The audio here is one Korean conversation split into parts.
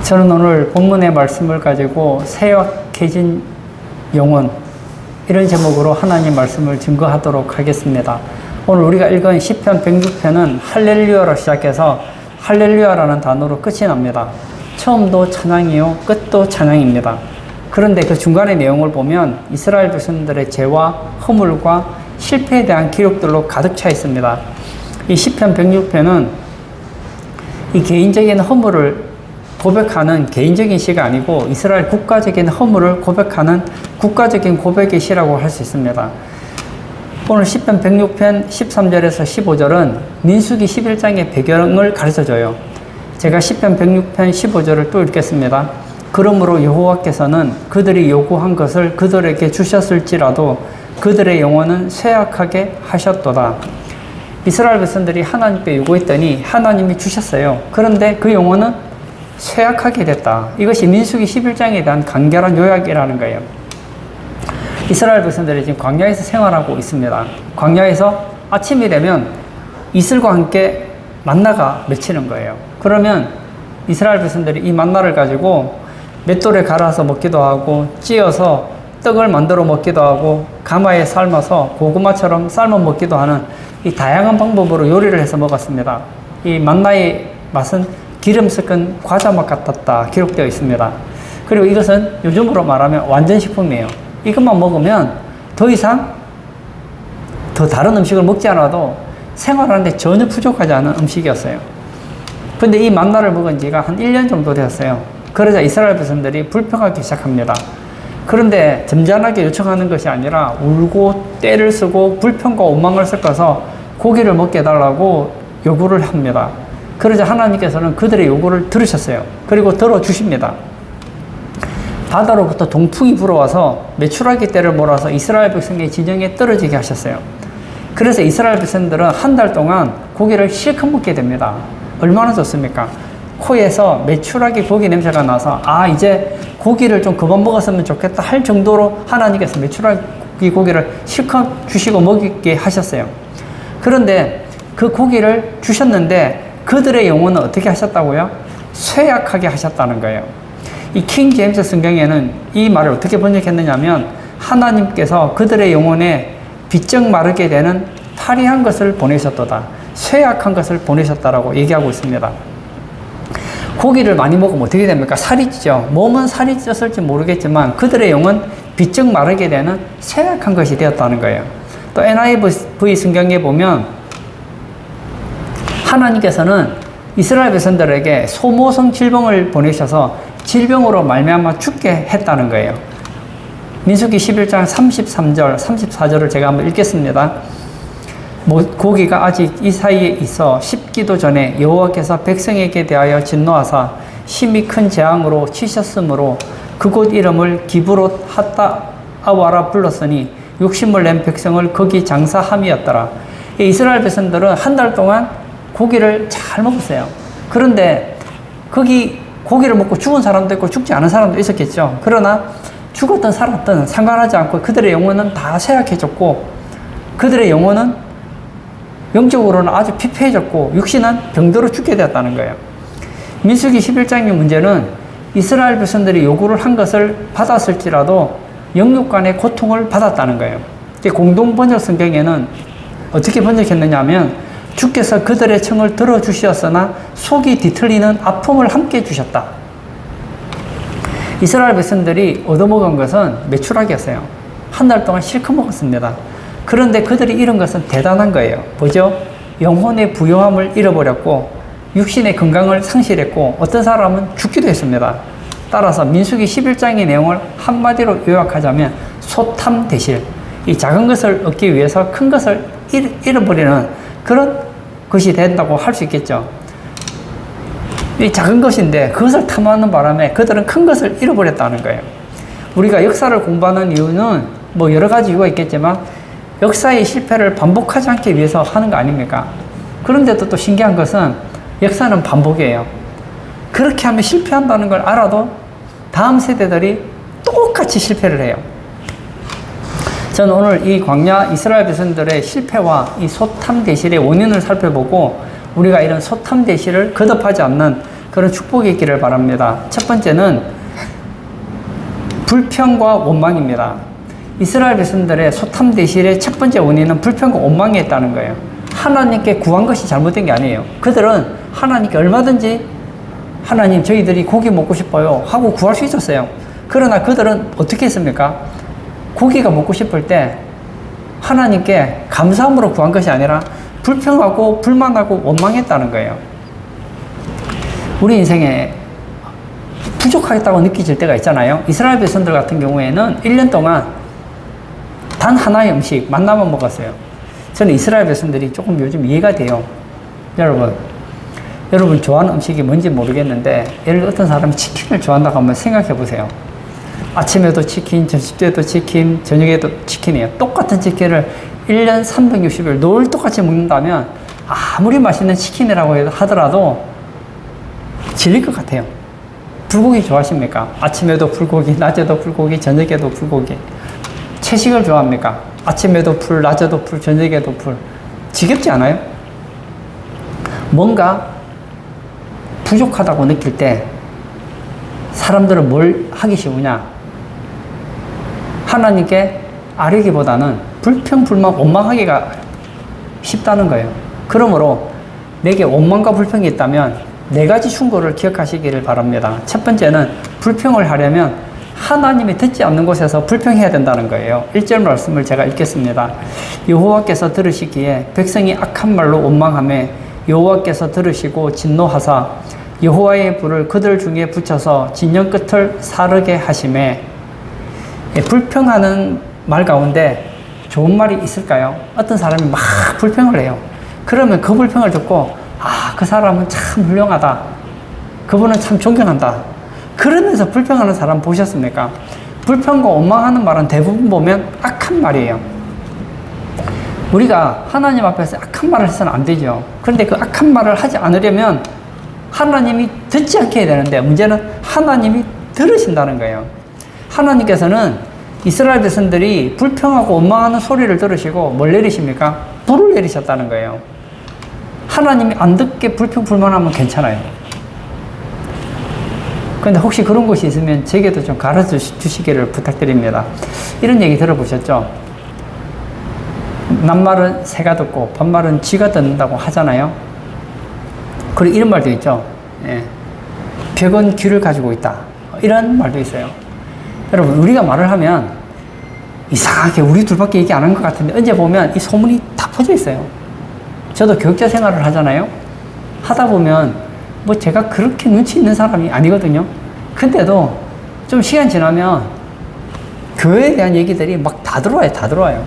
저는 오늘 본문의 말씀을 가지고 쇠약해진 영혼, 이런 제목으로 하나님 말씀을 증거하도록 하겠습니다. 오늘 우리가 읽은 시편 106편은 할렐루야로 시작해서 할렐루야라는 단어로 끝이 납니다. 처음도 찬양이요 끝도 찬양입니다. 그런데 그 중간의 내용을 보면 이스라엘 백성들의 죄와 허물과 실패에 대한 기록들로 가득 차 있습니다. 이 시편 106편은 이 개인적인 허물을 고백하는 개인적인 시가 아니고 이스라엘 국가적인 허물을 고백하는 국가적인 고백의 시라고 할 수 있습니다. 오늘 시편 106편 13절에서 15절은 민수기 11장의 배경을 가르쳐줘요. 제가 시편 106편 15절을 또 읽겠습니다. 그러므로 여호와께서는 그들이 요구한 것을 그들에게 주셨을지라도 그들의 영혼은 쇠약하게 하셨도다. 이스라엘 백성들이 하나님께 요구했더니 하나님이 주셨어요. 그런데 그 영혼은 쇠약하게 됐다. 이것이 민수기 11장에 대한 간결한 요약이라는 거예요. 이스라엘 백성들이 지금 광야에서 생활하고 있습니다. 광야에서 아침이 되면 이슬과 함께 만나가 맺히는 거예요. 그러면 이스라엘 백성들이 이 만나를 가지고 맷돌에 갈아서 먹기도 하고 찧어서 떡을 만들어 먹기도 하고 가마에 삶아서 고구마처럼 삶아 먹기도 하는 이 다양한 방법으로 요리를 해서 먹었습니다. 이 만나의 맛은 기름 섞은 과자 맛 같았다 기록되어 있습니다. 그리고 이것은 요즘으로 말하면 완전 식품이에요. 이것만 먹으면 더 이상 더 다른 음식을 먹지 않아도 생활하는데 전혀 부족하지 않은 음식이었어요. 근데 이 만나를 먹은 지가 한 1년 정도 되었어요. 그러자 이스라엘 백성들이 불평하기 시작합니다. 그런데 점잖하게 요청하는 것이 아니라 울고 떼를 쓰고 불평과 원망을 섞어서 고기를 먹게 해달라고 요구를 합니다. 그러자 하나님께서는 그들의 요구를 들으셨어요. 그리고 들어주십니다. 바다로부터 동풍이 불어와서 메추라기 떼를 몰아서 이스라엘 백성의 진영에 떨어지게 하셨어요. 그래서 이스라엘 백성들은 한 달 동안 고기를 실컷 먹게 됩니다. 얼마나 좋습니까? 코에서 메추라기 고기 냄새가 나서 이제 고기를 좀 그만 먹었으면 좋겠다 할 정도로 하나님께서 메추라기 고기를 실컷 주시고 먹이게 하셨어요. 그런데 그 고기를 주셨는데 그들의 영혼은 어떻게 하셨다고요? 쇠약하게 하셨다는 거예요. 이 킹 제임스 성경에는 이 말을 어떻게 번역했느냐면 하나님께서 그들의 영혼에 비쩍 마르게 되는 파리한 것을 보내셨도다. 쇠약한 것을 보내셨다라고 얘기하고 있습니다. 고기를 많이 먹으면 어떻게 됩니까? 살이 찌죠. 몸은 살이 쪘을지 모르겠지만 그들의 영은 비쩍 마르게 되는 쇠약한 것이 되었다는 거예요. 또 NIV 성경에 보면 하나님께서는 이스라엘 백성들에게 소모성 질병을 보내셔서 질병으로 말미암아 죽게 했다는 거예요. 민수기 11장 33절, 34절을 제가 한번 읽겠습니다. 고기가 아직 이 사이에 있어 씹기도 전에 여호와께서 백성에게 대하여 진노하사 심히 큰 재앙으로 치셨으므로 그곳 이름을 기브롯 핫다아와라 불렀으니 욕심을 낸 백성을 거기 장사함이었더라. 이스라엘 백성들은 한 달 동안 고기를 잘 먹었어요. 그런데 거기 고기를 먹고 죽은 사람도 있고 죽지 않은 사람도 있었겠죠. 그러나 죽었든 살았든 상관하지 않고 그들의 영혼은 다 쇠약해졌고 그들의 영혼은 영적으로는 아주 피폐해졌고 육신은 병들어 죽게 되었다는 거예요. 민수기 11장의 문제는 이스라엘 백성들이 요구를 한 것을 받았을지라도 영육 간의 고통을 받았다는 거예요. 공동 번역 성경에는 어떻게 번역했느냐 하면 주께서 그들의 청을 들어주셨으나 속이 뒤틀리는 아픔을 함께 주셨다. 이스라엘 백성들이 얻어먹은 것은 메추라기였어요. 한 달 동안 실컷 먹었습니다. 그런데 그들이 잃은 것은 대단한 거예요. 뭐죠? 영혼의 부요함을 잃어버렸고 육신의 건강을 상실했고 어떤 사람은 죽기도 했습니다. 따라서 민수기 11장의 내용을 한마디로 요약하자면 소탐대실, 이 작은 것을 얻기 위해서 큰 것을 잃어버리는 그런 것이 된다고 할 수 있겠죠. 이 작은 것인데 그것을 탐하는 바람에 그들은 큰 것을 잃어버렸다는 거예요. 우리가 역사를 공부하는 이유는 뭐 여러 가지 이유가 있겠지만 역사의 실패를 반복하지 않기 위해서 하는 거 아닙니까? 그런데도 또 신기한 것은 역사는 반복이에요. 그렇게 하면 실패한다는 걸 알아도 다음 세대들이 똑같이 실패를 해요. 저는 오늘 이 광야 이스라엘 백성들의 실패와 이 소탐대실의 원인을 살펴보고 우리가 이런 소탐대실을 거듭하지 않는 그런 축복이 있기를 바랍니다. 첫 번째는 불평과 원망입니다. 이스라엘 백성들의 소탐 대실의 첫 번째 원인은 불평과 원망이 있다는 거예요. 하나님께 구한 것이 잘못된 게 아니에요. 그들은 하나님께 얼마든지 하나님 저희들이 고기 먹고 싶어요 하고 구할 수 있었어요. 그러나 그들은 어떻게 했습니까? 고기가 먹고 싶을 때 하나님께 감사함으로 구한 것이 아니라 불평하고 불만하고 원망했다는 거예요. 우리 인생에 부족하겠다고 느껴질 때가 있잖아요. 이스라엘 백성들 같은 경우에는 1년 동안 단 하나의 음식, 만나만 먹었어요. 저는 이스라엘 백성들이 조금 요즘 이해가 돼요. 여러분 좋아하는 음식이 뭔지 모르겠는데, 예를 들어 어떤 사람이 치킨을 좋아한다고 한번 생각해 보세요. 아침에도 치킨, 점심 때도 치킨, 저녁에도 치킨이에요. 똑같은 치킨을 1년 360일 늘 똑같이 먹는다면 아무리 맛있는 치킨이라고 하더라도 질릴 것 같아요. 불고기 좋아하십니까? 아침에도 불고기, 낮에도 불고기, 저녁에도 불고기. 채식을 좋아합니까? 아침에도 풀, 낮에도 풀, 저녁에도 풀. 지겹지 않아요? 뭔가 부족하다고 느낄 때 사람들은 뭘 하기 쉬우냐? 하나님께 아뢰기보다는 불평, 불만, 원망하기가 쉽다는 거예요. 그러므로 내게 원망과 불평이 있다면 네 가지 충고를 기억하시기를 바랍니다. 첫 번째는 불평을 하려면 하나님이 듣지 않는 곳에서 불평해야 된다는 거예요. 1절 말씀을 제가 읽겠습니다. 여호와께서 들으시기에 백성이 악한 말로 원망하며 여호와께서 들으시고 진노하사 여호와의 불을 그들 중에 붙여서 진영 끝을 사르게 하시매. 불평하는 말 가운데 좋은 말이 있을까요? 어떤 사람이 막 불평을 해요. 그러면 그 불평을 듣고 그 사람은 참 훌륭하다. 그분은 참 존경한다. 그러면서 불평하는 사람 보셨습니까? 불평과 원망하는 말은 대부분 보면 악한 말이에요. 우리가 하나님 앞에서 악한 말을 해서는 안 되죠. 그런데 그 악한 말을 하지 않으려면 하나님이 듣지 않게 해야 되는데, 문제는 하나님이 들으신다는 거예요. 하나님께서는 이스라엘 백성들이 불평하고 원망하는 소리를 들으시고 뭘 내리십니까? 불을 내리셨다는 거예요. 하나님이 안 듣게 불평 불만하면 괜찮아요. 그런데 혹시 그런 곳이 있으면 제게도 좀 가르쳐 주시기를 부탁드립니다. 이런 얘기 들어보셨죠? 낱말은 새가 듣고 반말은 쥐가 듣는다고 하잖아요. 그리고 이런 말도 있죠. 벽은 귀를 가지고 있다. 이런 말도 있어요. 여러분, 우리가 말을 하면 이상하게 우리 둘밖에 얘기 안 한 것 같은데 언제 보면 이 소문이 다 퍼져 있어요. 저도 교육자 생활을 하잖아요. 하다 보면 뭐 제가 그렇게 눈치 있는 사람이 아니거든요. 근데도 좀 시간 지나면 교회에 대한 얘기들이 막 다 들어와요. 다 들어와요.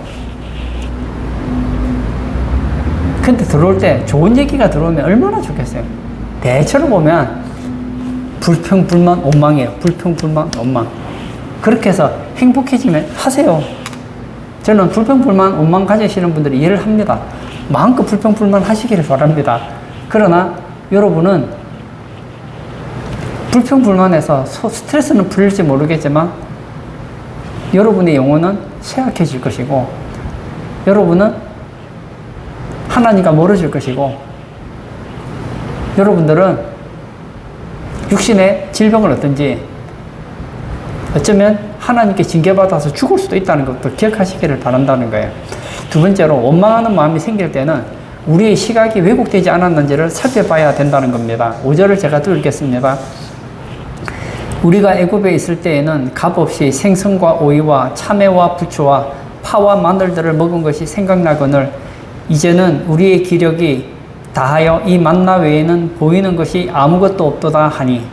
근데 들어올 때 좋은 얘기가 들어오면 얼마나 좋겠어요. 대체로 보면 불평, 불만, 원망이에요. 불평, 불만, 원망. 그렇게 해서 행복해지면 하세요. 저는 불평, 불만, 원망 가지시는 분들이 이해를 합니다. 마음껏 불평, 불만 하시기를 바랍니다. 그러나 여러분은 불평, 불만해서 스트레스는 풀릴지 모르겠지만 여러분의 영혼은 쇠약해질 것이고, 여러분은 하나님과 멀어질 것이고, 여러분들은 육신의 질병을 얻든지 어쩌면 하나님께 징계받아서 죽을 수도 있다는 것도 기억하시기를 바란다는 거예요. 두 번째로, 원망하는 마음이 생길 때는 우리의 시각이 왜곡되지 않았는지를 살펴봐야 된다는 겁니다. 5절을 제가 또 읽겠습니다. 우리가 애굽에 있을 때에는 값없이 생선과 오이와 참외와 부추와 파와 마늘들을 먹은 것이 생각나거늘 이제는 우리의 기력이 다하여 이 만나 외에는 보이는 것이 아무것도 없도다 하니.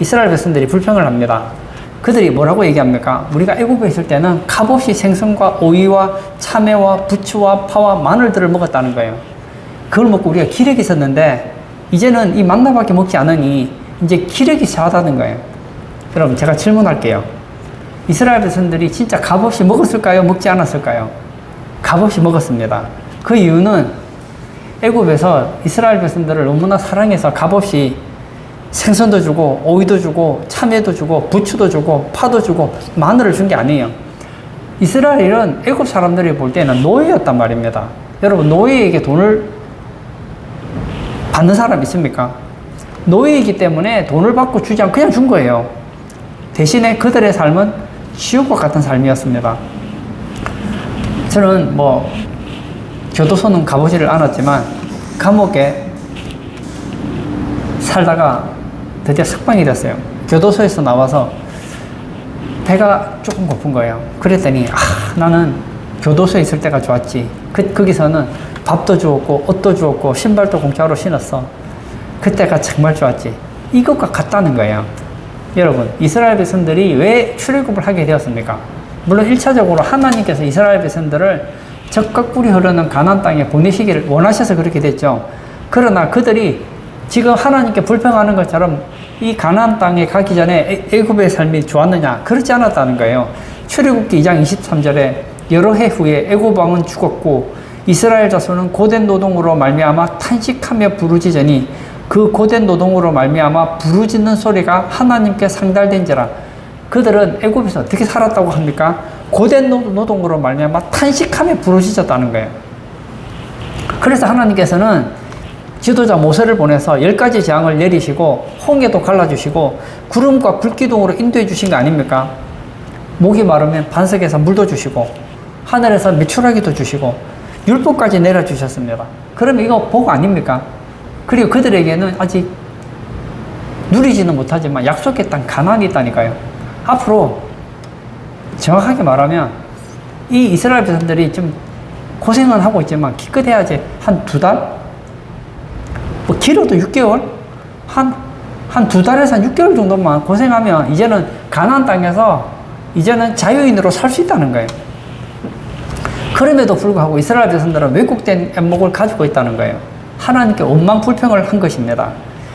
이스라엘 백성들이 불평을 합니다. 그들이 뭐라고 얘기합니까? 우리가 애굽에 있을 때는 값없이 생선과 오이와 참외와 부추와 파와 마늘들을 먹었다는 거예요. 그걸 먹고 우리가 기력이 있었는데 이제는 이 만나밖에 먹지 않으니 이제 기력이 쇠하다는 거예요. 여러분, 제가 질문할게요. 이스라엘 백성들이 진짜 값없이 먹었을까요? 먹지 않았을까요? 값없이 먹었습니다. 그 이유는 애굽에서 이스라엘 백성들을 너무나 사랑해서 값없이 생선도 주고 오이도 주고 참외도 주고 부추도 주고 파도 주고 마늘을 준 게 아니에요. 이스라엘은 애굽 사람들이 볼 때는 노예였단 말입니다. 여러분, 노예에게 돈을 받는 사람 있습니까? 노예이기 때문에 돈을 받고 주지 않고 그냥 준 거예요. 대신에 그들의 삶은 지옥과 같은 삶이었습니다. 저는 뭐 교도소는 가보지를 않았지만 감옥에 살다가 드디어 석방이 됐어요. 교도소에서 나와서 배가 조금 고픈 거예요. 그랬더니 나는 교도소에 있을 때가 좋았지. 거기서는 밥도 주었고 옷도 주었고 신발도 공짜로 신었어. 그때가 정말 좋았지. 이것과 같다는 거예요. 여러분, 이스라엘 백성들이 왜 출애굽을 하게 되었습니까? 물론 1차적으로 하나님께서 이스라엘 백성들을 적과 꿀이 흐르는 가나안 땅에 보내시기를 원하셔서 그렇게 됐죠. 그러나 그들이 지금 하나님께 불평하는 것처럼 이 가나안 땅에 가기 전에 애굽의 삶이 좋았느냐? 그렇지 않았다는 거예요. 출애굽기 2장 23절에 여러 해 후에 애굽 왕은 죽었고 이스라엘 자손은 고된 노동으로 말미암아 탄식하며 부르짖으니 그 고된 노동으로 말미암아 부르짖는 소리가 하나님께 상달된지라. 그들은 애굽에서 어떻게 살았다고 합니까? 고된 노동으로 말미암아 탄식하며 부르짖었다는 거예요. 그래서 하나님께서는 지도자 모세를 보내서 10가지 재앙을 내리시고 홍해도 갈라주시고 구름과 불기둥으로 인도해 주신 거 아닙니까? 목이 마르면 반석에서 물도 주시고 하늘에서 메추라기도 주시고 율법까지 내려주셨습니다. 그러면 이거 복 아닙니까? 그리고 그들에게는 아직 누리지는 못하지만 약속의 땅 가나안이 있다니까요. 앞으로 정확하게 말하면 이 이스라엘 백성들이 좀 고생은 하고 있지만 기껏해야지 한 2달? 뭐 길어도 6개월? 한 2달에서 한 6개월 정도만 고생하면 이제는 가나안 땅에서 이제는 자유인으로 살 수 있다는 거예요. 그럼에도 불구하고 이스라엘 백성들은 왜곡된 안목을 가지고 있다는 거예요. 하나님께 원망 불평을 한 것입니다.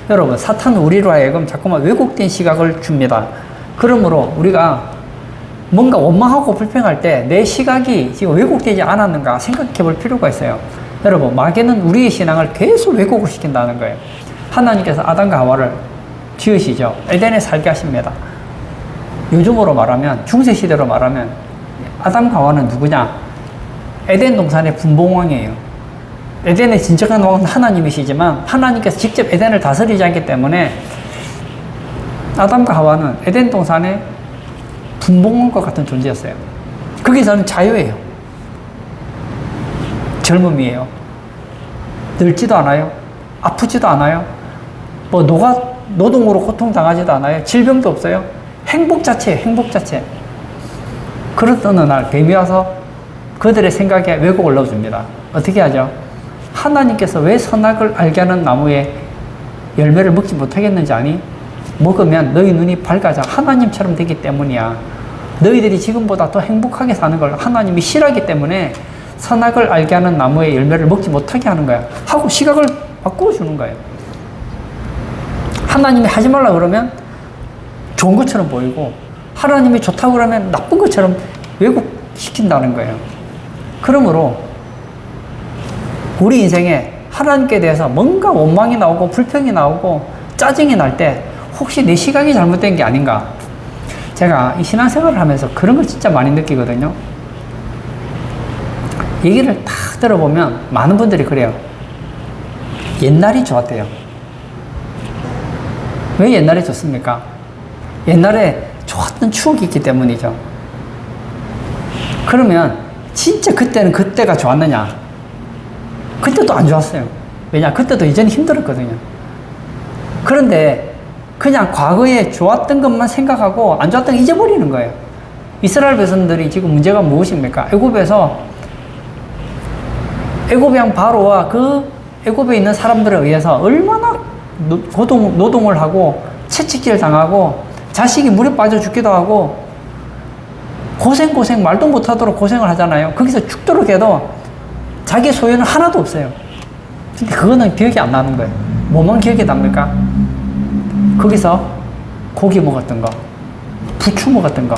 여러분, 사탄은 우리로 하여금 자꾸만 왜곡된 시각을 줍니다. 그러므로 우리가 뭔가 원망하고 불평할 때 내 시각이 지금 왜곡되지 않았는가 생각해 볼 필요가 있어요. 여러분, 마귀는 우리의 신앙을 계속 왜곡을 시킨다는 거예요. 하나님께서 아담과 하와를 지으시죠. 에덴에 살게 하십니다. 요즘으로 말하면, 중세시대로 말하면 아담과 하와는 누구냐? 에덴 동산의 분봉왕이에요. 에덴의 진정한 왕은 하나님이시지만 하나님께서 직접 에덴을 다스리지 않기 때문에 아담과 하와는 에덴 동산의 분봉왕과 같은 존재였어요. 거기서는 자유예요. 젊음이에요. 늙지도 않아요. 아프지도 않아요. 뭐 노동으로 고통당하지도 않아요. 질병도 없어요. 행복 자체예요. 행복 자체. 그런 어느 날 뱀이 와서 그들의 생각에 왜곡을 넣어줍니다. 어떻게 하죠? 하나님께서 왜 선악을 알게 하는 나무에 열매를 먹지 못하겠는지 아니? 먹으면 너희 눈이 밝아져 하나님처럼 되기 때문이야. 너희들이 지금보다 더 행복하게 사는 걸 하나님이 싫어하기 때문에 선악을 알게 하는 나무의 열매를 먹지 못하게 하는 거야. 하고 시각을 바꾸어 주는 거예요. 하나님이 하지 말라 그러면 좋은 것처럼 보이고 하나님이 좋다고 그러면 나쁜 것처럼 왜곡시킨다는 거예요. 그러므로 우리 인생에 하나님께 대해서 뭔가 원망이 나오고 불평이 나오고 짜증이 날 때 혹시 내 시각이 잘못된 게 아닌가? 제가 이 신앙생활을 하면서 그런 걸 진짜 많이 느끼거든요. 얘기를 딱 들어보면 많은 분들이 그래요. 옛날이 좋았대요. 왜 옛날이 좋습니까? 옛날에 좋았던 추억이 있기 때문이죠. 그러면 진짜 그때는 그때가 좋았느냐? 그때도 안 좋았어요. 왜냐? 그때도 이전에 힘들었거든요. 그런데 그냥 과거에 좋았던 것만 생각하고 안 좋았던 거 잊어버리는 거예요. 이스라엘 백성들이 지금 문제가 무엇입니까? 애굽에서 애굽의 왕 바로와 그 애굽에 있는 사람들에 의해서 얼마나 노동을 하고 채찍질 당하고 자식이 물에 빠져 죽기도 하고 고생 말도 못하도록 고생을 하잖아요. 거기서 죽도록 해도 자기 소유는 하나도 없어요. 근데 그거는 기억이 안 나는 거예요. 뭐만 기억이 납니까? 거기서 고기 먹었던 거, 부추 먹었던 거,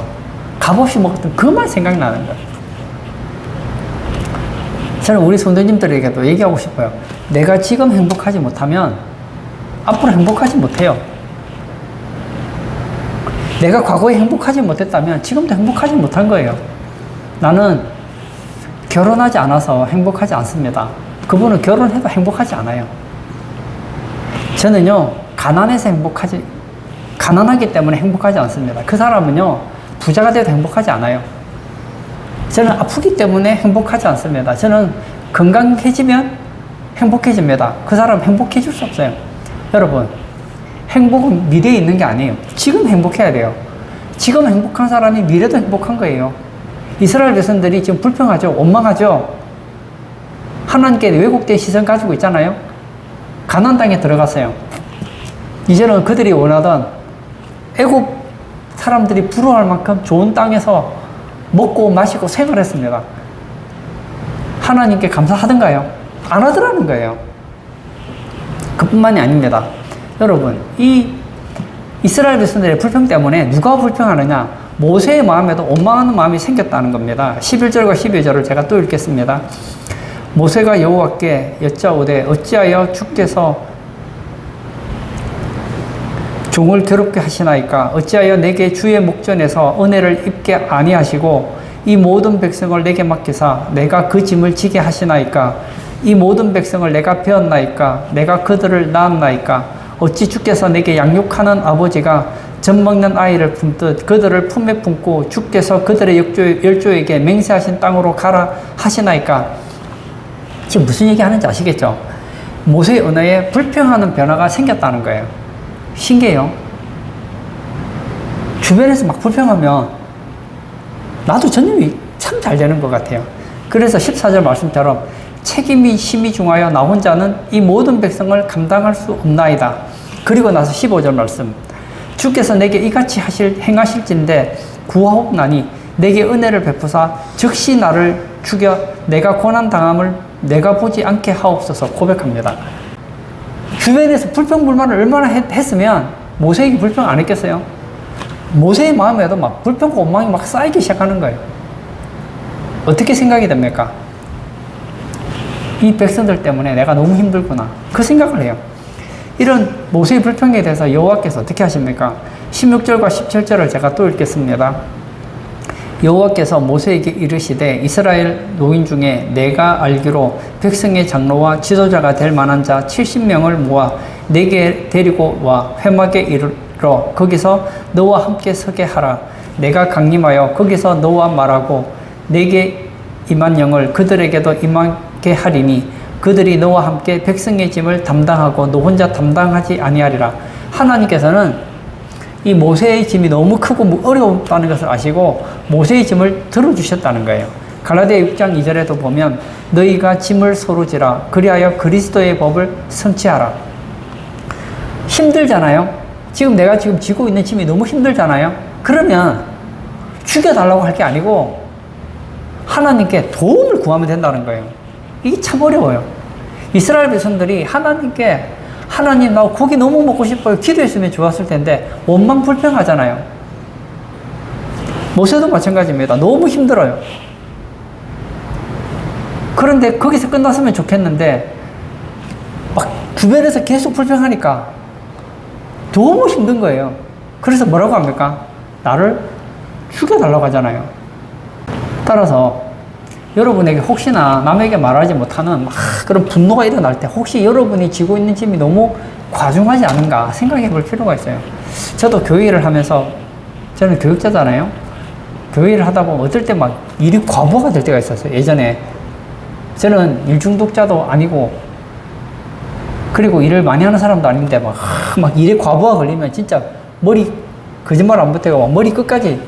값없이 먹었던 그만 생각나는 거예요. 저는 우리 성도님들에게도 얘기하고 싶어요. 내가 지금 행복하지 못하면 앞으로 행복하지 못해요. 내가 과거에 행복하지 못했다면 지금도 행복하지 못한 거예요. 나는 결혼하지 않아서 행복하지 않습니다. 그분은 결혼해도 행복하지 않아요. 저는요, 가난해서 가난하기 때문에 행복하지 않습니다. 그 사람은요, 부자가 돼도 행복하지 않아요. 저는 아프기 때문에 행복하지 않습니다. 저는 건강해지면 행복해집니다. 그 사람 행복해질 수 없어요. 여러분, 행복은 미래에 있는 게 아니에요. 지금 행복해야 돼요. 지금 행복한 사람이 미래도 행복한 거예요. 이스라엘 백성들이 지금 불평하죠. 원망하죠. 하나님께 왜곡된 시선 가지고 있잖아요. 가나안 땅에 들어갔어요. 이제는 그들이 원하던 애굽 사람들이 부러워할 만큼 좋은 땅에서 먹고 마시고 생활했습니다. 하나님께 감사하던가요? 안 하더라는 거예요. 그뿐만이 아닙니다. 여러분, 이 이스라엘 백성들의 불평 때문에 누가 불평하느냐? 모세의 마음에도 원망하는 마음이 생겼다는 겁니다. 11절과 12절을 제가 또 읽겠습니다. 모세가 여호와께 여짜오되 어찌하여 주께서 종을 괴롭게 하시나이까? 어찌하여 내게 주의 목전에서 은혜를 입게 아니하시고 이 모든 백성을 내게 맡기사 내가 그 짐을 지게 하시나이까? 이 모든 백성을 내가 배웠나이까? 내가 그들을 낳았나이까? 어찌 주께서 내게 양육하는 아버지가 젖 먹는 아이를 품듯 그들을 품에 품고 주께서 그들의 열조에게 맹세하신 땅으로 가라 하시나이까? 지금 무슨 얘기 하는지 아시겠죠? 모세의 언어에 불평하는 변화가 생겼다는 거예요. 신기해요. 주변에서 막 불평하면 나도 전념이 참 잘 되는 것 같아요. 그래서 14절 말씀처럼 책임이 심히 중하여 나 혼자는 이 모든 백성을 감당할 수 없나이다. 그리고 나서 15절 말씀. 주께서 내게 이같이 행하실진데 구하옵나니 내게 은혜를 베푸사 즉시 나를 죽여 내가 고난당함을 내가 보지 않게 하옵소서 고백합니다. 주변에서 불평불만을 얼마나 했으면 모세에게 불평 안 했겠어요? 모세의 마음에도 막 불평과 원망이 막 쌓이기 시작하는 거예요. 어떻게 생각이 됩니까? 이 백성들 때문에 내가 너무 힘들구나. 그 생각을 해요. 이런 모세의 불평에 대해서 여호와께서 어떻게 하십니까? 16절과 17절을 제가 또 읽겠습니다. 여호와께서 모세에게 이르시되 이스라엘 노인 중에 내가 알기로 백성의 장로와 지도자가 될 만한 자 70명을 모아 내게 데리고 와 회막에 이르러 거기서 너와 함께 서게 하라. 내가 강림하여 거기서 너와 말하고 내게 임한 영을 그들에게도 임하게 하리니 그들이 너와 함께 백성의 짐을 담당하고 너 혼자 담당하지 아니하리라. 하나님께서는 이 모세의 짐이 너무 크고 어려웠다는 것을 아시고 모세의 짐을 들어주셨다는 거예요. 갈라디아 6장 2절에도 보면 너희가 짐을 서로 지라 그리하여 그리스도의 법을 성취하라. 힘들잖아요. 지금 내가 지고 있는 짐이 너무 힘들잖아요. 그러면 죽여달라고 할 게 아니고 하나님께 도움을 구하면 된다는 거예요. 이게 참 어려워요. 이스라엘 백성들이 하나님께 하나님 나 고기 너무 먹고 싶어요. 기도했으면 좋았을 텐데 원망 불평하잖아요. 모세도 마찬가지입니다. 너무 힘들어요. 그런데 거기서 끝났으면 좋겠는데 막 주변에서 계속 불평하니까 너무 힘든 거예요. 그래서 뭐라고 합니까? 나를 죽여달라고 하잖아요. 따라서 여러분에게 혹시나 남에게 말하지 못하는 막 그런 분노가 일어날 때 혹시 여러분이 지고 있는 짐이 너무 과중하지 않은가 생각해 볼 필요가 있어요. 저도 교회 일을 하면서 저는 교육자잖아요. 교회 일을 하다 보면 어떨 때 막 일이 과부하가 될 때가 있었어요. 예전에 저는 일 중독자도 아니고 그리고 일을 많이 하는 사람도 아닌데 막 일에 과부하 걸리면 진짜 머리 거짓말 안 보태고 머리 끝까지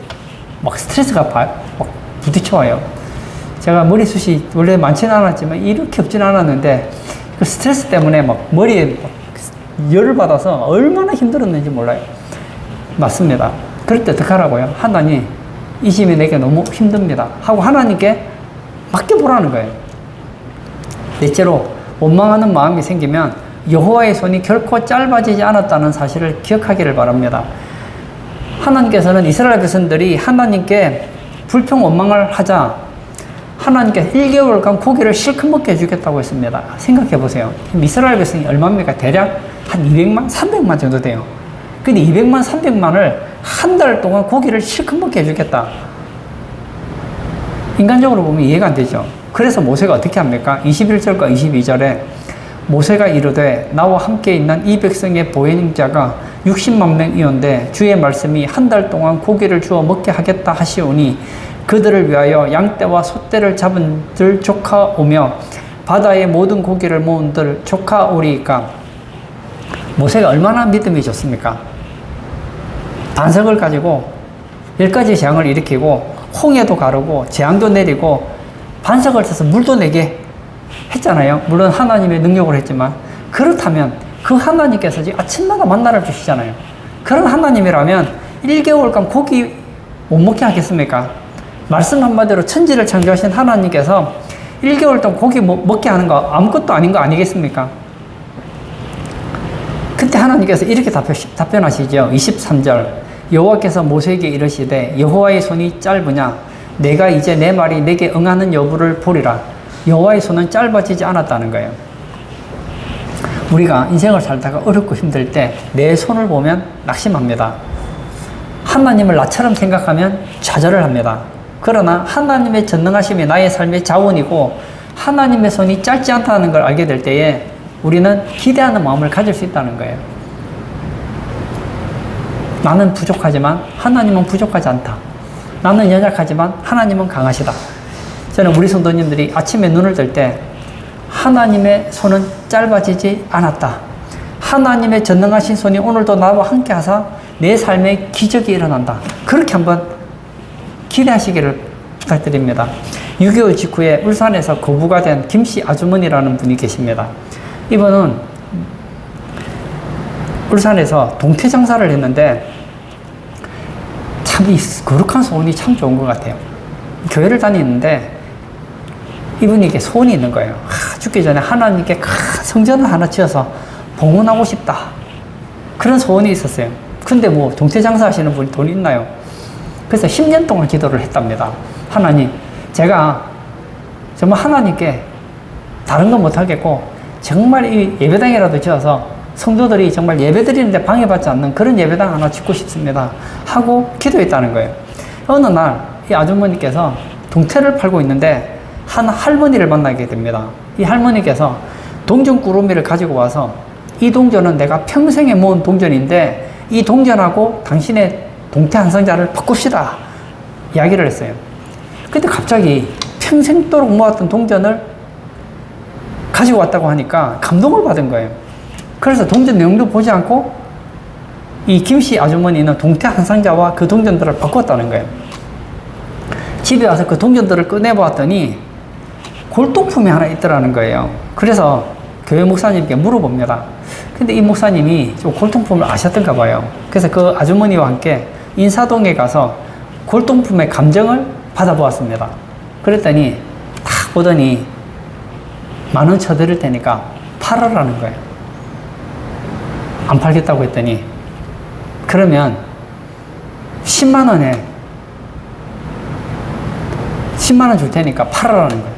막 스트레스가 막 부딪혀와요. 제가 머리숱이 원래 많지는 않았지만 이렇게 없지는 않았는데 그 스트레스 때문에 막 머리에 막 열을 받아서 얼마나 힘들었는지 몰라요. 맞습니다. 그럴 때 어떻게 하라고요? 하나님 이 짐이 내게 너무 힘듭니다 하고 하나님께 맡겨보라는 거예요. 넷째로 원망하는 마음이 생기면 여호와의 손이 결코 짧아지지 않았다는 사실을 기억하기를 바랍니다. 하나님께서는 이스라엘 백성들이 하나님께 불평 원망을 하자 하나님께 1개월간 고기를 실컷 먹게 해주겠다고 했습니다. 생각해 보세요. 이스라엘 백성이 얼마입니까? 대략 한 200만, 300만 정도 돼요. 근데 200만, 300만을 한 달 동안 고기를 실컷 먹게 해주겠다. 인간적으로 보면 이해가 안 되죠. 그래서 모세가 어떻게 합니까? 21절과 22절에 모세가 이르되 나와 함께 있는 이 백성의 보행자가 60만 명이온데 주의 말씀이 한 달 동안 고기를 주어 먹게 하겠다 하시오니 그들을 위하여 양떼와 소떼를 잡은 들 조카 오며 바다의 모든 고기를 모은 들 조카 오리이까. 모세가 얼마나 믿음이 좋습니까? 반석을 가지고 10가지 재앙을 일으키고 홍해도 가르고 재앙도 내리고 반석을 쳐서 물도 내게 했잖아요. 물론 하나님의 능력으로 했지만, 그렇다면 그 하나님께서 지금 아침마다 만나를 주시잖아요. 그런 하나님이라면 1개월간 고기 못 먹게 하겠습니까? 말씀 한마디로 천지를 창조하신 하나님께서 1개월 동안 고기 먹게 하는 거 아무것도 아닌 거 아니겠습니까? 그때 하나님께서 이렇게 답변하시죠. 23절 여호와께서 모세에게 이르시되 여호와의 손이 짧으냐 내가 이제 내 말이 내게 응하는 여부를 보리라. 여호와의 손은 짧아지지 않았다는 거예요. 우리가 인생을 살다가 어렵고 힘들 때 내 손을 보면 낙심합니다. 하나님을 나처럼 생각하면 좌절을 합니다. 그러나 하나님의 전능하심이 나의 삶의 자원이고 하나님의 손이 짧지 않다는 걸 알게 될 때에 우리는 기대하는 마음을 가질 수 있다는 거예요. 나는 부족하지만 하나님은 부족하지 않다. 나는 연약하지만 하나님은 강하시다. 저는 우리 성도님들이 아침에 눈을 뜰 때 하나님의 손은 짧아지지 않았다. 하나님의 전능하신 손이 오늘도 나와 함께 하사 내 삶에 기적이 일어난다. 그렇게 한번 기대하시기를 부탁드립니다. 6.25 직후에 울산에서 거부가 된 김씨 아주머니라는 분이 계십니다. 이분은 울산에서 동태 장사를 했는데 참 이 거룩한 소원이 참 좋은 것 같아요. 교회를 다니는데 이분에게 소원이 있는 거예요. 죽기 전에 하나님께 큰 성전을 하나 지어서 봉헌하고 싶다. 그런 소원이 있었어요. 근데 뭐 동태 장사 하시는 분이 돈이 있나요? 그래서 10년 동안 기도를 했답니다. 하나님, 제가 정말 하나님께 다른 건 못하겠고 정말 이 예배당이라도 지어서 성도들이 정말 예배드리는데 방해받지 않는 그런 예배당 하나 짓고 싶습니다 하고 기도했다는 거예요. 어느 날 이 아주머니께서 동태를 팔고 있는데 한 할머니를 만나게 됩니다. 이 할머니께서 동전 꾸러미를 가지고 와서 이 동전은 내가 평생에 모은 동전인데 이 동전하고 당신의 동태 한 상자를 바꿉시다 이야기를 했어요. 근데 갑자기 평생도록 모았던 동전을 가지고 왔다고 하니까 감동을 받은 거예요. 그래서 동전 내용도 보지 않고 이 김씨 아주머니는 동태 한 상자와 그 동전들을 바꿨다는 거예요. 집에 와서 그 동전들을 꺼내보았더니 골동품이 하나 있더라는 거예요. 그래서 교회 목사님께 물어봅니다. 근데 이 목사님이 좀 골동품을 아셨던가 봐요. 그래서 그 아주머니와 함께 인사동에 가서 골동품의 감정을 받아보았습니다. 그랬더니 딱 보더니 10,000원 쳐드릴 테니까 팔아라는 거예요. 안 팔겠다고 했더니 그러면 10만 원에 10만 원 줄 테니까 팔아라는 거예요.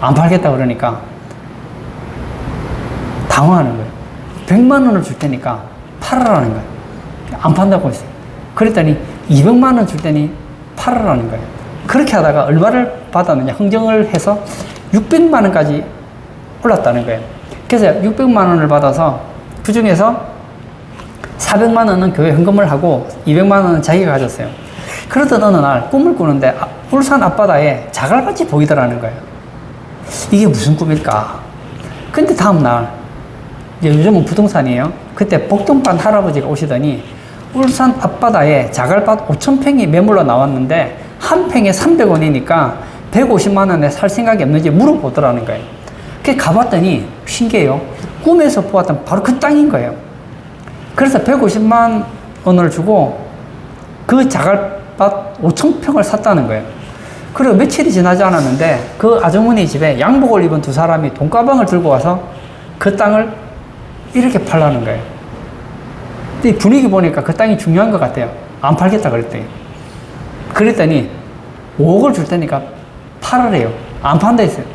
안 팔겠다고 그러니까 당황하는 거예요. 100만 원을 줄 테니까 팔아라는 거예요. 안 판다고 했어요. 그랬더니 200만 원 줄 테니 팔아라는 거예요. 그렇게 하다가 얼마를 받았느냐 흥정을 해서 600만 원까지 올랐다는 거예요. 그래서 600만 원을 받아서 그 중에서 400만 원은 교회 헌금을 하고 200만 원은 자기가 가졌어요. 그러던 어느 날 꿈을 꾸는데 울산 앞바다에 자갈밭이 보이더라는 거예요. 이게 무슨 꿈일까? 근데 다음날 요즘은 부동산이에요. 그때 복동반 할아버지가 오시더니 울산 앞바다에 자갈밭 5,000평이 매물로 나왔는데 한 평에 300원이니까 150만 원에 살 생각이 없는지 물어보더라는 거예요. 그래서 가봤더니 신기해요. 꿈에서 보았던 바로 그 땅인 거예요. 그래서 150만 원을 주고 그 자갈밭 5,000평을 샀다는 거예요. 그리고 며칠이 지나지 않았는데 그 아주머니 집에 양복을 입은 두 사람이 돈가방을 들고 와서 그 땅을 이렇게 팔라는 거예요. 근데 분위기 보니까 그 땅이 중요한 것 같아요. 안 팔겠다 그랬더니. 그랬더니 5억을 줄 테니까 팔으래요. 안 판다 했어요.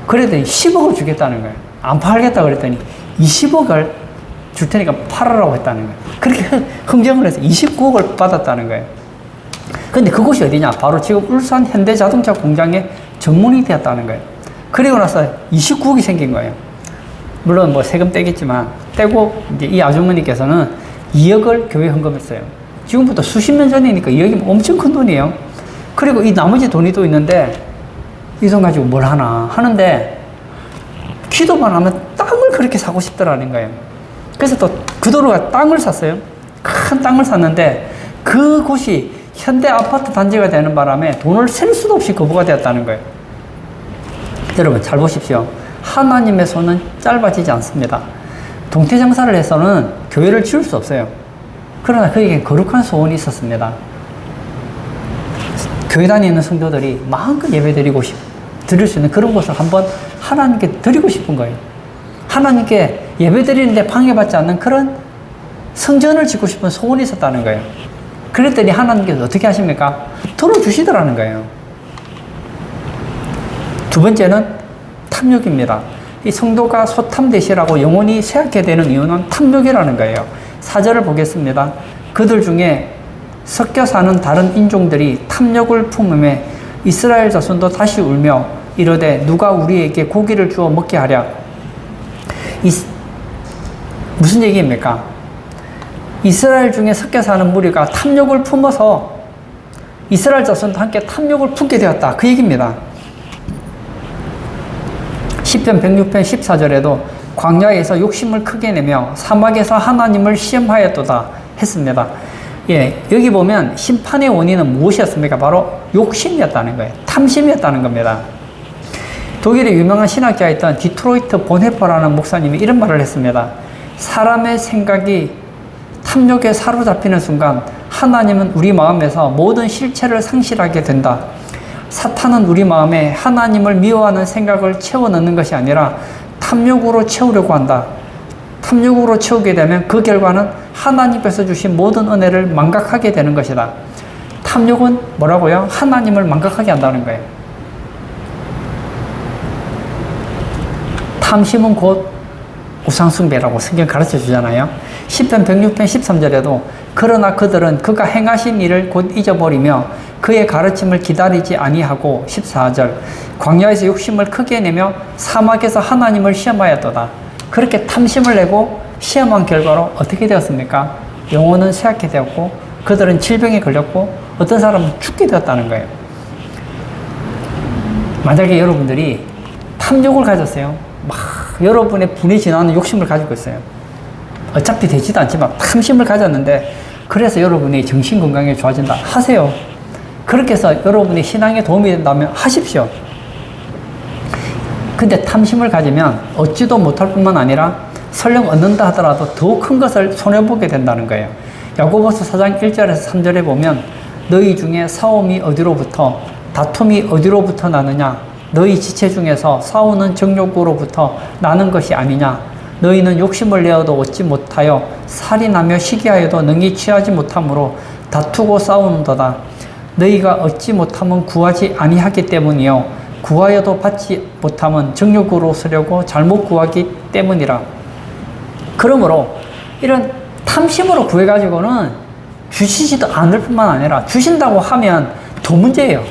그랬더니 10억을 주겠다는 거예요. 안 팔겠다 그랬더니 20억을 줄 테니까 팔으라고 했다는 거예요. 그렇게 흥정을 해서 29억을 받았다는 거예요. 근데 그곳이 어디냐? 바로 지금 울산 현대자동차 공장의 전문이 되었다는 거예요. 그리고 나서 29억이 생긴 거예요. 물론 뭐 세금 떼겠지만, 떼고 이제 이 아주머니께서는 2억을 교회에 헌금했어요. 지금부터 수십 년 전이니까 2억이면 엄청 큰 돈이에요. 그리고 이 나머지 돈이 또 있는데, 이 돈 가지고 뭘 하나 하는데, 기도만 하면 땅을 그렇게 사고 싶더라는 거예요. 그래서 또 그 돈으로 땅을 샀어요. 큰 땅을 샀는데, 그곳이 현대 아파트 단지가 되는 바람에 돈을 셀 수도 없이 거부가 되었다는 거예요. 여러분 잘 보십시오. 하나님의 손은 짧아지지 않습니다. 동태장사를 해서는 교회를 지을 수 없어요. 그러나 그에게 거룩한 소원이 있었습니다. 교회 다니는 성도들이 마음껏 예배 드릴 수 있는 그런 곳을 한번 하나님께 드리고 싶은 거예요. 하나님께 예배 드리는데 방해받지 않는 그런 성전을 짓고 싶은 소원이 있었다는 거예요. 그랬더니 하나님께서 어떻게 하십니까? 들어주시더라는 거예요. 두 번째는 탐욕입니다. 이 성도가 소탐되시라고 영혼이 쇠약해 되는 이유는 탐욕이라는 거예요. 4절을 보겠습니다. 그들 중에 섞여 사는 다른 인종들이 탐욕을 품음에 이스라엘 자손도 다시 울며 이르되 누가 우리에게 고기를 주어 먹게 하랴. 무슨 얘기입니까? 이스라엘 중에 섞여 사는 무리가 탐욕을 품어서 이스라엘 자손도 함께 탐욕을 품게 되었다. 그 얘기입니다. 시편 106편 14절에도 광야에서 욕심을 크게 내며 사막에서 하나님을 시험하였도다 했습니다. 예, 여기 보면 심판의 원인은 무엇이었습니까? 바로 욕심이었다는 거예요. 탐심이었다는 겁니다. 독일의 유명한 신학자였던 디트로이트 본헤퍼라는 목사님이 이런 말을 했습니다. 사람의 생각이 탐욕에 사로잡히는 순간 하나님은 우리 마음에서 모든 실체를 상실하게 된다. 사탄은 우리 마음에 하나님을 미워하는 생각을 채워 넣는 것이 아니라 탐욕으로 채우려고 한다. 탐욕으로 채우게 되면 그 결과는 하나님께서 주신 모든 은혜를 망각하게 되는 것이다. 탐욕은 뭐라고요? 하나님을 망각하게 한다는 거예요. 탐심은 곧 우상숭배라고 성경 가르쳐 주잖아요. 시편 106편 13절에도 그러나 그들은 그가 행하신 일을 곧 잊어버리며 그의 가르침을 기다리지 아니하고 14절 광야에서 욕심을 크게 내며 사막에서 하나님을 시험하였도다. 그렇게 탐심을 내고 시험한 결과로 어떻게 되었습니까? 영혼은 쇠약해 되었고 그들은 질병에 걸렸고 어떤 사람은 죽게 되었다는 거예요. 만약에 여러분들이 탐욕을 가졌어요. 막 여러분의 분이 지나는 욕심을 가지고 있어요. 어차피 되지도 않지만 탐심을 가졌는데 그래서 여러분이 정신건강이 좋아진다. 하세요. 그렇게 해서 여러분의 신앙에 도움이 된다면 하십시오. 근데 탐심을 가지면 얻지도 못할 뿐만 아니라 설령 얻는다 하더라도 더 큰 것을 손해보게 된다는 거예요. 야고보서 4장 1절에서 3절에 보면 너희 중에 싸움이 어디로부터 다툼이 어디로부터 나느냐 너희 지체 중에서 싸우는 정욕으로부터 나는 것이 아니냐 너희는 욕심을 내어도 얻지 못하여 살인하며 시기하여도 능히 취하지 못함으로 다투고 싸우는도다. 너희가 얻지 못하면 구하지 아니하기 때문이요 구하여도 받지 못하면 정욕으로 쓰려고 잘못 구하기 때문이라. 그러므로 이런 탐심으로 구해가지고는 주시지도 않을 뿐만 아니라 주신다고 하면 더 문제예요.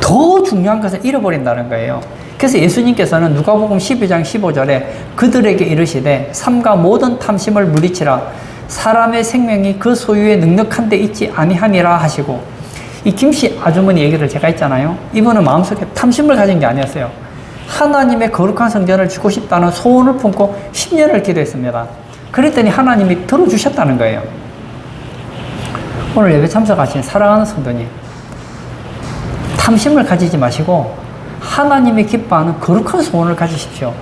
더 중요한 것을 잃어버린다는 거예요. 그래서 예수님께서는 누가복음 12장 15절에 그들에게 이르시되 삼가 모든 탐심을 물리치라 사람의 생명이 그 소유에 넉넉한 데 있지 아니하니라 하시고 이 김씨 아주머니 얘기를 제가 했잖아요. 이분은 마음속에 탐심을 가진 게 아니었어요. 하나님의 거룩한 성전을 주고 싶다는 소원을 품고 10년을 기도했습니다. 그랬더니 하나님이 들어주셨다는 거예요. 오늘 예배 참석하신 사랑하는 성도님, 탐심을 가지지 마시고 하나님이 기뻐하는 거룩한 소원을 가지십시오.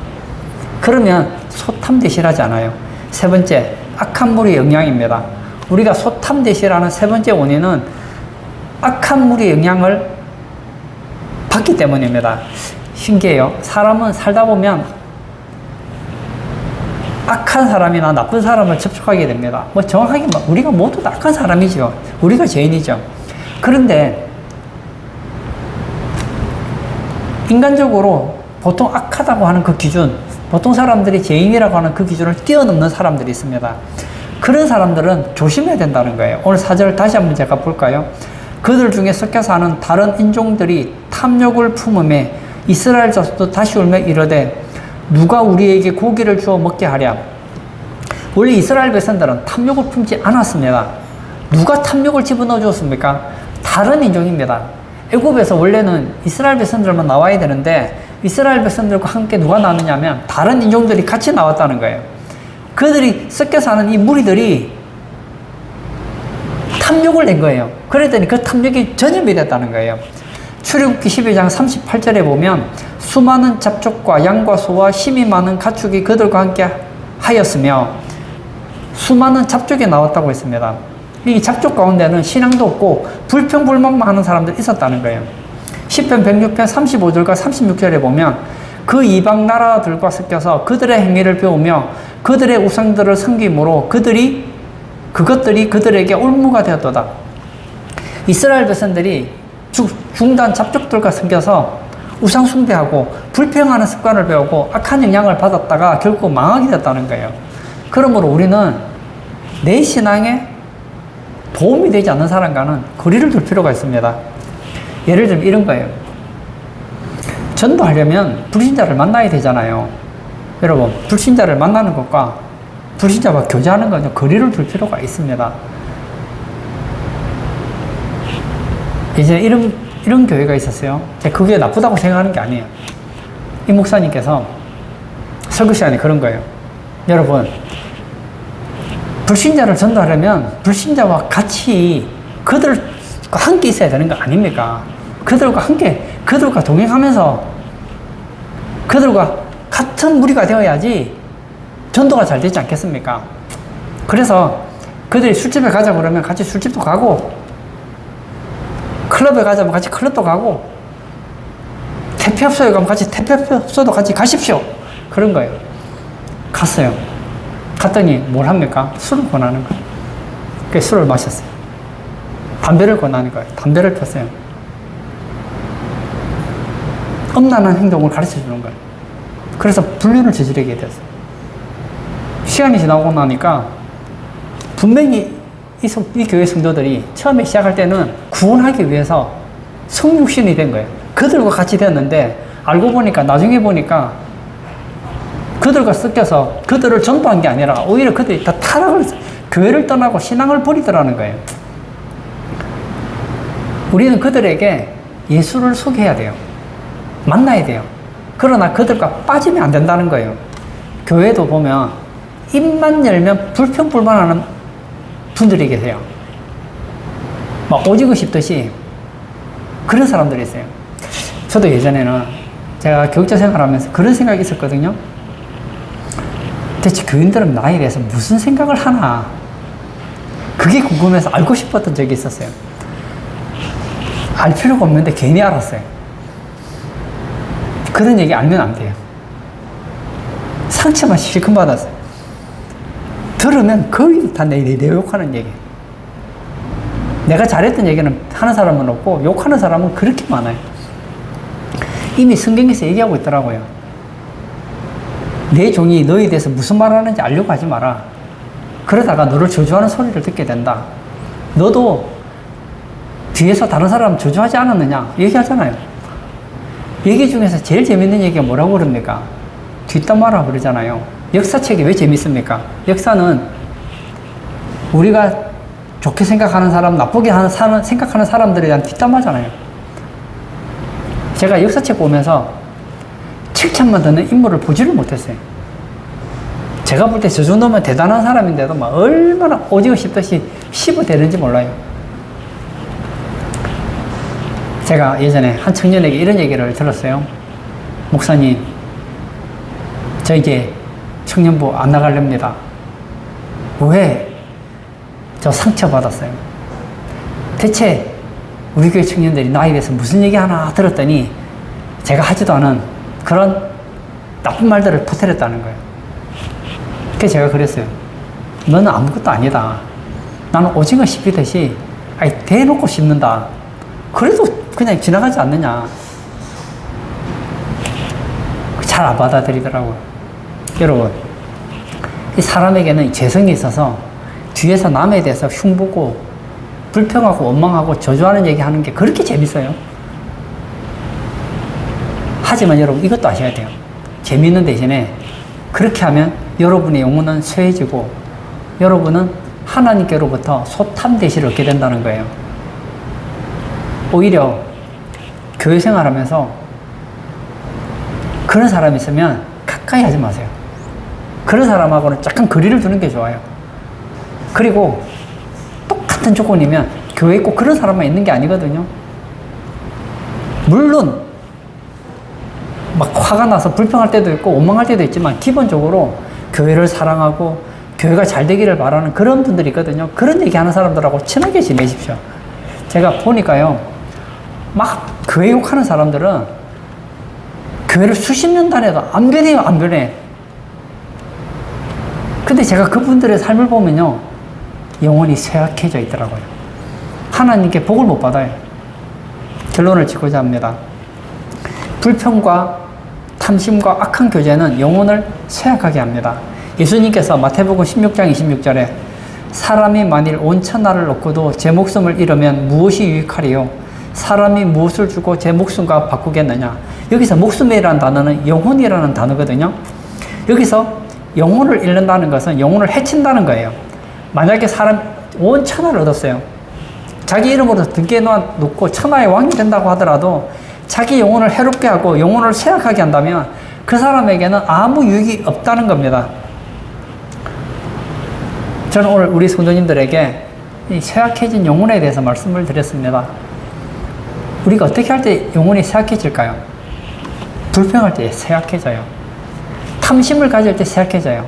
그러면 소탐대실하지 않아요. 세 번째, 악한 물의 영향입니다. 우리가 소탐대실하는 세 번째 원인은 악한 물의 영향을 받기 때문입니다. 신기해요. 사람은 살다 보면 악한 사람이나 나쁜 사람을 접촉하게 됩니다. 뭐 정확하게 우리가 모두 다 악한 사람이죠. 우리가 죄인이죠. 그런데 인간적으로 보통 악하다고 하는 그 기준, 보통 사람들이 죄인이라고 하는 그 기준을 뛰어넘는 사람들이 있습니다. 그런 사람들은 조심해야 된다는 거예요. 오늘 4절 다시 한번 제가 볼까요? 그들 중에 섞여 사는 다른 인종들이 탐욕을 품음에 이스라엘 자손도 다시 울며 이르되 누가 우리에게 고기를 주어 먹게 하랴. 원래 이스라엘 백성들은 탐욕을 품지 않았습니다. 누가 탐욕을 집어넣어 주었습니까? 다른 인종입니다. 애굽에서 원래는 이스라엘 백성들만 나와야 되는데 이스라엘 백성들과 함께 누가 나느냐 하면 다른 인종들이 같이 나왔다는 거예요. 그들이 섞여 사는 이 무리들이 탐욕을 낸 거예요. 그랬더니 그 탐욕이 전염이 됐다는 거예요. 출애굽기 12장 38절에 보면 수많은 잡족과 양과 소와 힘이 많은 가축이 그들과 함께 하였으며 수많은 잡족이 나왔다고 했습니다. 이 잡족 가운데는 신앙도 없고 불평불만만 하는 사람들이 있었다는 거예요. 10편 106편 35절과 36절에 보면 그 이방 나라들과 섞여서 그들의 행위를 배우며 그들의 우상들을 섬김으로 그것들이 그들에게 올무가 되었도다. 이스라엘 백성들이 중단 잡족들과 섞여서 우상 숭배하고 불평하는 습관을 배우고 악한 영향을 받았다가 결국 망하게 됐다는 거예요. 그러므로 우리는 내 신앙에 도움이 되지 않는 사람과는 거리를 둘 필요가 있습니다. 예를 들면 이런 거예요. 전도하려면 불신자를 만나야 되잖아요. 여러분, 불신자를 만나는 것과 불신자와 교제하는 건 거리를 둘 필요가 있습니다. 이제 이런 교회가 있었어요. 제가 그게 나쁘다고 생각하는 게 아니에요. 이 목사님께서 설교 시간에 그런 거예요. 여러분, 불신자를 전도하려면 불신자와 같이 그들과 함께 있어야 되는 거 아닙니까? 그들과 동행하면서 그들과 같은 무리가 되어야지 전도가 잘 되지 않겠습니까? 그래서 그들이 술집에 가자 그러면 같이 술집도 가고 클럽에 가자면 같이 클럽도 가고 퇴폐업소에 가면 같이 퇴폐업소도 같이 가십시오. 그런 거예요. 갔어요. 갔더니 뭘 합니까? 술을 권하는 거예요. 그래서 술을 마셨어요. 담배를 권하는 거예요. 담배를 폈어요. 엄란한 행동을 가르쳐 주는 거예요. 그래서 불륜을 저지르게 됐어요. 시간이 지나고 나니까 분명히 이 교회 성도들이 처음에 시작할 때는 구원하기 위해서 성육신이 된 거예요. 그들과 같이 되었는데 알고 보니까 나중에 보니까 그들과 섞여서 그들을 전도한 게 아니라 오히려 그들이 다 타락을 해서 교회를 떠나고 신앙을 버리더라는 거예요. 우리는 그들에게 예수를 소개해야 돼요. 만나야 돼요. 그러나 그들과 빠지면 안 된다는 거예요. 교회도 보면 입만 열면 불평불만하는 분들이 계세요. 막 오지고 싶듯이 그런 사람들이 있어요. 저도 예전에는 제가 교육자 생활하면서 그런 생각이 있었거든요. 대체 교인들은 나에 대해서 무슨 생각을 하나, 그게 궁금해서 알고 싶었던 적이 있었어요. 알 필요가 없는데 괜히 알았어요. 그런 얘기 알면 안 돼요. 상처만 실컷 받았어요. 들으면 거의 다 내 욕하는 얘기. 내가 잘했던 얘기는 하는 사람은 없고 욕하는 사람은 그렇게 많아요. 이미 성경에서 얘기하고 있더라고요. 내 종이 너에 대해서 무슨 말 하는지 알려고 하지 마라. 그러다가 너를 저주하는 소리를 듣게 된다. 너도 뒤에서 다른 사람 저주하지 않았느냐 얘기하잖아요. 얘기 중에서 제일 재밌는 얘기가 뭐라고 그럽니까? 뒷담화라 그러잖아요. 역사책이 왜 재밌습니까? 역사는 우리가 좋게 생각하는 사람, 나쁘게 생각하는 사람들에 대한 뒷담화잖아요. 제가 역사책 보면서 칭찬만 듣는 인물을 보지를 못했어요. 제가 볼 때 저 정도면 대단한 사람인데도 막 얼마나 오지고 싶듯이 씹어대는지 몰라요. 제가 예전에 한 청년에게 이런 얘기를 들었어요. 목사님, 저 이제 청년부 안 나가렵니다. 왜? 저 상처받았어요. 대체 우리 교회 청년들이 나에 대해서 무슨 얘기 하나 들었더니 제가 하지도 않은 그런 나쁜 말들을 퍼뜨렸다는 거예요. 그래서 제가 그랬어요. 너는 아무것도 아니다. 나는 오징어 씹히듯이 대놓고 씹는다. 그래도 그냥 지나가지 않느냐. 잘 안 받아들이더라고요. 여러분, 이 사람에게는 재성이 있어서 뒤에서 남에 대해서 흉보고 불평하고 원망하고 저주하는 얘기하는 게 그렇게 재밌어요. 하지만 여러분, 이것도 아셔야 돼요. 재미있는 대신에 그렇게 하면 여러분의 영혼은 쇠해지고 여러분은 하나님께로부터 소탐 대시를 얻게 된다는 거예요. 오히려 교회 생활하면서 그런 사람이 있으면 가까이 하지 마세요. 그런 사람하고는 약간 거리를 두는 게 좋아요. 그리고 똑같은 조건이면 교회에 꼭 그런 사람만 있는 게 아니거든요. 물론 막 화가 나서 불평할 때도 있고 원망할 때도 있지만 기본적으로 교회를 사랑하고 교회가 잘 되기를 바라는 그런 분들이 있거든요. 그런 얘기하는 사람들하고 친하게 지내십시오. 제가 보니까요, 막 교회 욕하는 사람들은 교회를 수십 년 다녀도 안 변해요, 안 변해. 근데 제가 그분들의 삶을 보면요, 영혼이 쇠약해져 있더라고요. 하나님께 복을 못 받아요. 결론을 짓고자 합니다. 불평과 탐심과 악한 교제는 영혼을 쇠약하게 합니다. 예수님께서 마태복음 16장 26절에 사람이 만일 온 천하를 얻고도 제 목숨을 잃으면 무엇이 유익하리요? 사람이 무엇을 주고 제 목숨과 바꾸겠느냐? 여기서 목숨이라는 단어는 영혼이라는 단어거든요. 여기서 영혼을 잃는다는 것은 영혼을 해친다는 거예요. 만약에 사람 온 천하를 얻었어요. 자기 이름으로 등기해 놓고 천하의 왕이 된다고 하더라도 자기 영혼을 해롭게 하고 영혼을 쇠약하게 한다면 그 사람에게는 아무 유익이 없다는 겁니다. 저는 오늘 우리 성도님들에게 이 쇠약해진 영혼에 대해서 말씀을 드렸습니다. 우리가 어떻게 할 때 영혼이 쇠약해질까요? 불평할 때 쇠약해져요. 탐심을 가질 때 쇠약해져요.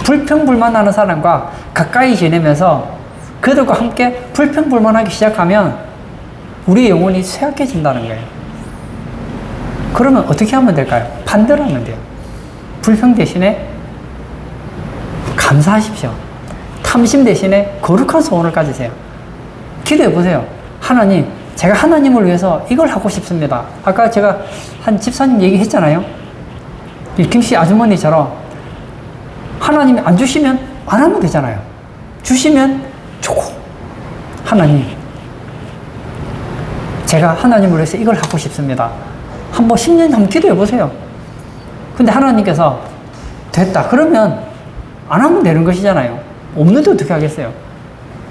불평불만하는 사람과 가까이 지내면서 그들과 함께 불평불만하기 시작하면 우리의 영혼이 쇠약해진다는 거예요. 그러면 어떻게 하면 될까요? 반대로 하면 돼요. 불평 대신에 감사하십시오. 탐심 대신에 거룩한 소원을 가지세요. 기도해 보세요. 하나님, 제가 하나님을 위해서 이걸 하고 싶습니다. 아까 제가 한 집사님 얘기했잖아요. 이 김씨 아주머니처럼 하나님이 안 주시면 안 하면 되잖아요. 주시면 좋고, 하나님, 제가 하나님을 위해서 이걸 하고 싶습니다. 한번 10년 한번 기도해 보세요. 근데 하나님께서 됐다 그러면 안 하면 되는 것이잖아요. 없는데 어떻게 하겠어요?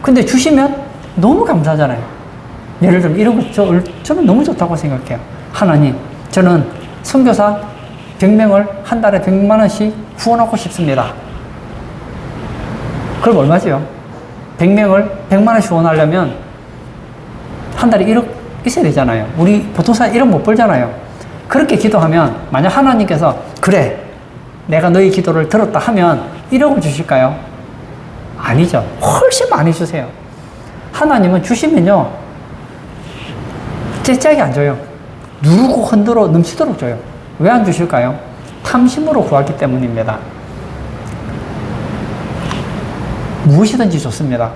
근데 주시면 너무 감사하잖아요. 예를 들면 이런 거 저는 너무 좋다고 생각해요. 하나님, 저는 선교사 100명을 한 달에 100만 원씩 후원하고 싶습니다. 그럼 얼마죠? 100명을 100만 원씩 후원하려면 한 달에 1억 있어야 되잖아요. 우리 보통 사람 1억 못 벌잖아요. 그렇게 기도하면 만약 하나님께서 그래, 내가 너희 기도를 들었다 하면 1억을 주실까요? 아니죠. 훨씬 많이 주세요. 하나님은 주시면요, 째짜게 안 줘요. 누르고 흔들어 넘치도록 줘요. 왜 안 주실까요? 탐심으로 구하기 때문입니다. 무엇이든지 좋습니다.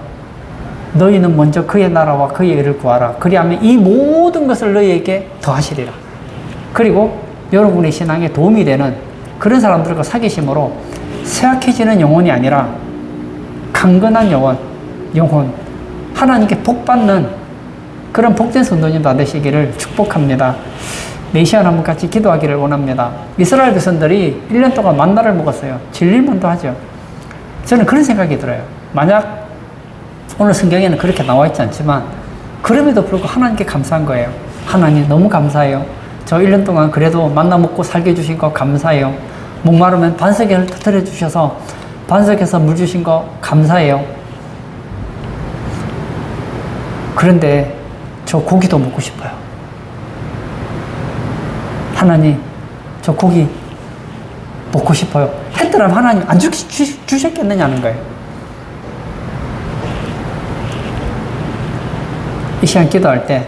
너희는 먼저 그의 나라와 그의 의를 구하라. 그리하면 이 모든 것을 너희에게 더하시리라. 그리고 여러분의 신앙에 도움이 되는 그런 사람들과 사귀심으로 쇠약해지는 영혼이 아니라 강건한 영혼, 하나님께 복받는 그런 복된 성도님 다 되시기를 축복합니다. 메시아는 한번 같이 기도하기를 원합니다. 이스라엘 백성들이 1년 동안 만나를 먹었어요. 질릴만도 하죠. 저는 그런 생각이 들어요. 만약 오늘 성경에는 그렇게 나와 있지 않지만 그럼에도 불구하고 하나님께 감사한 거예요. 하나님 너무 감사해요. 저 1년 동안 그래도 만나 먹고 살게 해주신 거 감사해요. 목마르면 반석을 터뜨려 주셔서 반석에서 물 주신 거 감사해요. 그런데 저 고기도 먹고 싶어요. 하나님, 저 고기 먹고 싶어요. 했더라면 하나님 안 주셨겠느냐는 거예요. 이 시간 기도할 때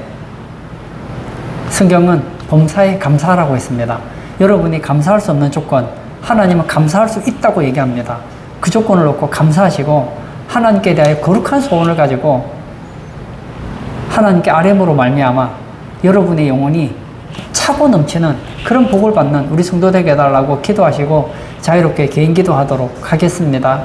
성경은 범사에 감사하라고 했습니다. 여러분이 감사할 수 없는 조건, 하나님은 감사할 수 있다고 얘기합니다. 그 조건을 놓고 감사하시고 하나님께 대하여 거룩한 소원을 가지고 하나님께 아뢰므로 말미암아 여러분의 영혼이 차고 넘치는 그런 복을 받는 우리 성도 되게 해달라고 기도하시고 자유롭게 개인 기도하도록 하겠습니다.